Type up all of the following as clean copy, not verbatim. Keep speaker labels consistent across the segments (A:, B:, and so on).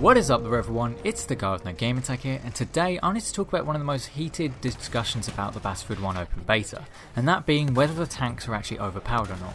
A: What is up there everyone, it's the guy with no gamer tag here, and today I wanted to talk about one of the most heated discussions about the Battlefield 1 open beta, and that being whether the tanks are actually overpowered or not.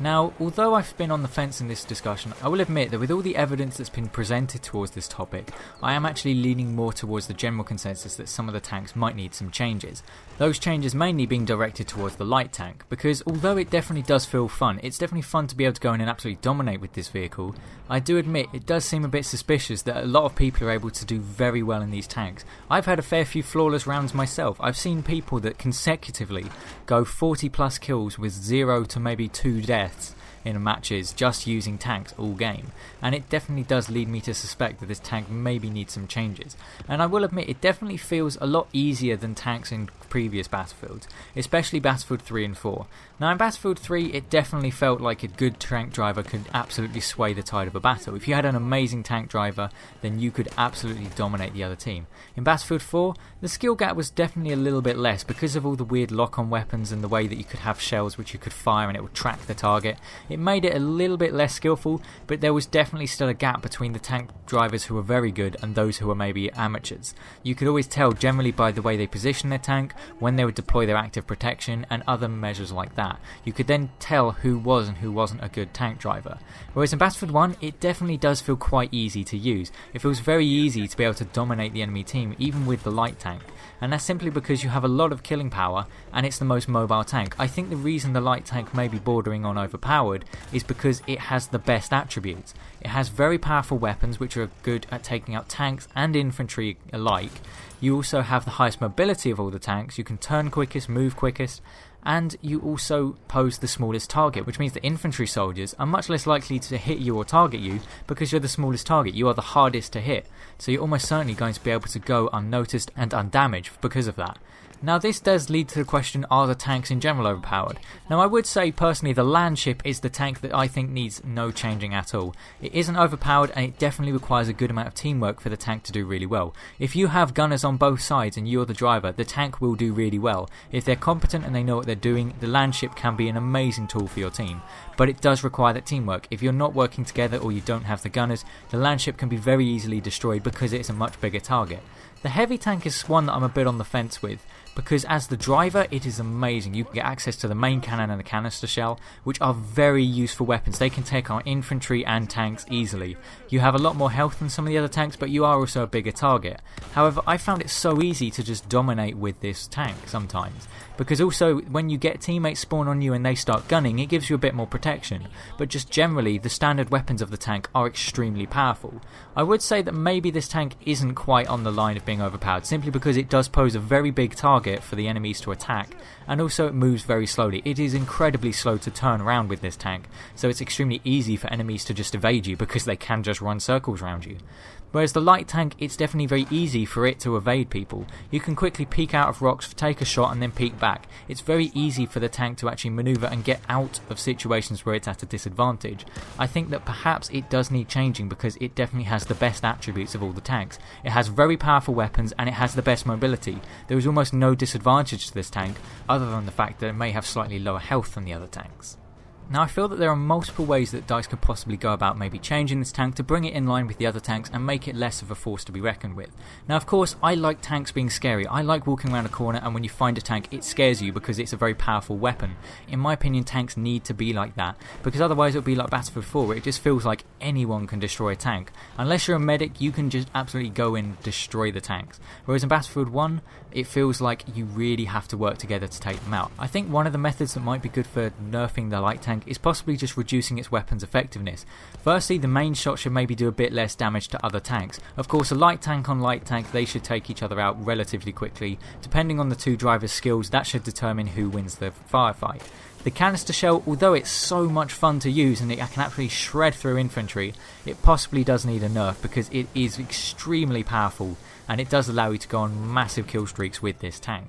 A: Now, although I've been on the fence in this discussion, I will admit that with all the evidence that's been presented towards this topic, I am actually leaning more towards the general consensus that some of the tanks might need some changes. Those changes mainly being directed towards the light tank, because although it definitely does feel fun, it's definitely fun to be able to go in and absolutely dominate with this vehicle, I do admit it does seem a bit suspicious that a lot of people are able to do very well in these tanks. I've had a fair few flawless rounds myself. I've seen people that consecutively go 40 plus kills with 0 to maybe 2 deaths in matches just using tanks all game, and it definitely does lead me to suspect that this tank maybe needs some changes. And I will admit it definitely feels a lot easier than tanks in previous Battlefields, especially Battlefield 3 and 4. Now in Battlefield 3 it definitely felt like a good tank driver could absolutely sway the tide of a battle. If you had an amazing tank driver, then you could absolutely dominate the other team. In Battlefield 4 the skill gap was definitely a little bit less because of all the weird lock-on weapons and the way that you could have shells which you could fire and it would track the target. It made it a little bit less skillful, but there was definitely still a gap between the tank drivers who were very good and those who were maybe amateurs. You could always tell generally by the way they positioned their tank, when they would deploy their active protection and other measures like that. You could then tell who was and who wasn't a good tank driver. Whereas in Battlefield 1 it definitely does feel quite easy to use. It feels very easy to be able to dominate the enemy team even with the light tank, and that's simply because you have a lot of killing power and it's the most mobile tank. I think the reason the light tank may be bordering on overpowered is because it has the best attributes. It has very powerful weapons which are good at taking out tanks and infantry alike. You also have the highest mobility of all the tanks, you can turn quickest, move quickest, and you also pose the smallest target, which means that infantry soldiers are much less likely to hit you or target you because you're the smallest target. You are the hardest to hit, so you're almost certainly going to be able to go unnoticed and undamaged because of that. Now this does lead to the question, are the tanks in general overpowered? Now I would say personally the land ship is the tank that I think needs no changing at all. It isn't overpowered and it definitely requires a good amount of teamwork for the tank to do really well. If you have gunners on both sides and you're the driver, the tank will do really well. If they're competent and they know what they're doing, the land ship can be an amazing tool for your team. But it does require that teamwork. If you're not working together or you don't have the gunners, the land ship can be very easily destroyed because it's a much bigger target. The heavy tank is one that I'm a bit on the fence with, because as the driver it is amazing. You can get access to the main cannon and the canister shell, which are very useful weapons. They can take on infantry and tanks easily. You have a lot more health than some of the other tanks, but you are also a bigger target. However, I found it so easy to just dominate with this tank sometimes, because also when you get teammates spawn on you and they start gunning, it gives you a bit more protection. But just generally the standard weapons of the tank are extremely powerful. I would say that maybe this tank isn't quite on the line of being overpowered, simply because it does pose a very big target for the enemies to attack, and also it moves very slowly. It is incredibly slow to turn around with this tank, so it's extremely easy for enemies to just evade you because they can just run circles around you. Whereas the light tank, it's definitely very easy for it to evade people. You can quickly peek out of rocks, take a shot and then peek back. It's very easy for the tank to actually maneuver and get out of situations where it's at a disadvantage. I think that perhaps it does need changing because it definitely has the best attributes of all the tanks. It has very powerful weapons and it has the best mobility. There is almost no disadvantage to this tank other than the fact that it may have slightly lower health than the other tanks. Now I feel that there are multiple ways that DICE could possibly go about maybe changing this tank to bring it in line with the other tanks and make it less of a force to be reckoned with. Now of course I like tanks being scary. I like walking around a corner and when you find a tank it scares you because it's a very powerful weapon. In my opinion tanks need to be like that, because otherwise it would be like Battlefield 4 where it just feels like anyone can destroy a tank. Unless you're a medic you can just absolutely go in and destroy the tanks. Whereas in Battlefield 1 it feels like you really have to work together to take them out. I think one of the methods that might be good for nerfing the light tank is possibly just reducing its weapons effectiveness. Firstly, the main shot should maybe do a bit less damage to other tanks. Of course, a light tank on light tank, they should take each other out relatively quickly. Depending on the two drivers' skills, that should determine who wins the firefight. The canister shell, although it's so much fun to use and it can actually shred through infantry, it possibly does need a nerf because it is extremely powerful and it does allow you to go on massive kill streaks with this tank.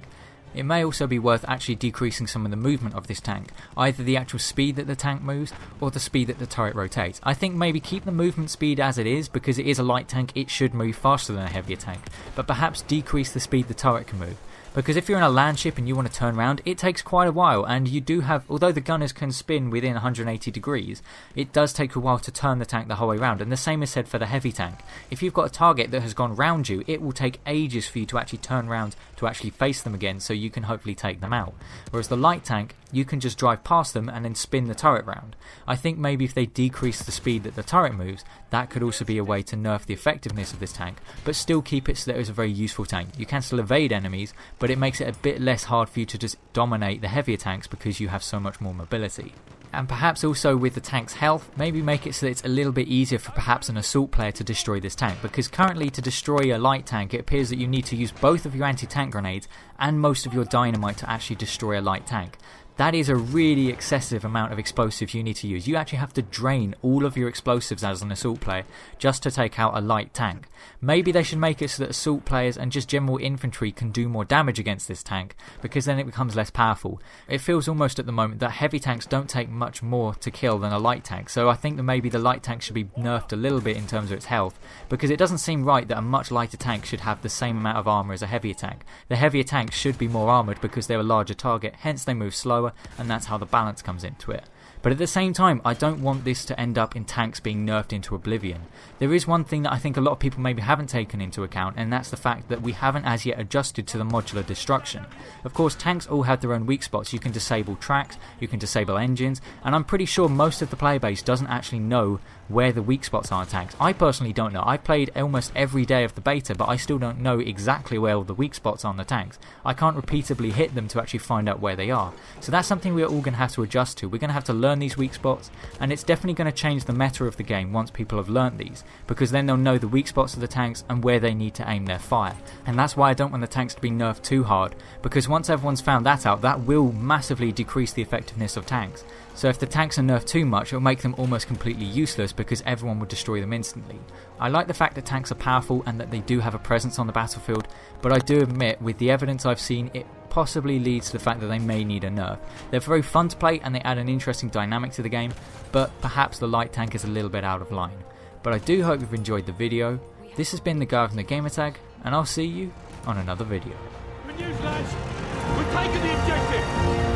A: It may also be worth actually decreasing some of the movement of this tank, either the actual speed that the tank moves or the speed that the turret rotates. I think maybe keep the movement speed as it is, because it is a light tank, it should move faster than a heavier tank, but perhaps decrease the speed the turret can move. because if you're in a land ship and you want to turn around, it takes quite a while, and you do have, although the gunners can spin within 180 degrees, it does take a while to turn the tank the whole way around, and the same is said for the heavy tank. If you've got a target that has gone round you, it will take ages for you to actually turn around to actually face them again, so you can hopefully take them out. Whereas the light tank, you can just drive past them and then spin the turret round. I think maybe if they decrease the speed that the turret moves, that could also be a way to nerf the effectiveness of this tank, but still keep it so that it's a very useful tank. You can still evade enemies, but it makes it a bit less hard for you to just dominate the heavier tanks because you have so much more mobility. And perhaps also with the tank's health, maybe make it so that it's a little bit easier for perhaps an assault player to destroy this tank, because currently to destroy a light tank it appears that you need to use both of your anti-tank grenades and most of your dynamite to actually destroy a light tank. That is a really excessive amount of explosives you need to use. You actually have to drain all of your explosives as an assault player just to take out a light tank. Maybe they should make it so that assault players and just general infantry can do more damage against this tank, because then it becomes less powerful. It feels almost at the moment that heavy tanks don't take much more to kill than a light tank, so I think that maybe the light tank should be nerfed a little bit in terms of its health, because it doesn't seem right that a much lighter tank should have the same amount of armor as a heavier tank. The heavier tanks should be more armored because they're a larger target, hence they move slower, and that's how the balance comes into it. But at the same time, I don't want this to end up in tanks being nerfed into oblivion. There is one thing that I think a lot of people maybe haven't taken into account, and that's the fact that we haven't as yet adjusted to the modular destruction. Of course, tanks all have their own weak spots. You can disable tracks, you can disable engines, and I'm pretty sure most of the player base doesn't actually know where the weak spots are in tanks. I personally don't know. I've played almost every day of the beta, but I still don't know exactly where all the weak spots are on the tanks. I can't repeatedly hit them to actually find out where they are. So that's something we're all going to have to adjust to. We're going to have to learn these weak spots, and it's definitely going to change the meta of the game once people have learnt these, because then they'll know the weak spots of the tanks and where they need to aim their fire. And that's why I don't want the tanks to be nerfed too hard, because once everyone's found that out, that will massively decrease the effectiveness of tanks. So if the tanks are nerfed too much, it'll make them almost completely useless because everyone will destroy them instantly. I like the fact that tanks are powerful and that they do have a presence on the battlefield, but I do admit, with the evidence I've seen, it possibly leads to the fact that they may need a nerf. They're very fun to play and they add an interesting dynamic to the game, but perhaps the light tank is a little bit out of line. But I do hope you've enjoyed the video. This has been the guy from the Gamertag, and I'll see you on another video.
B: Good news, lads. We've taken the objective.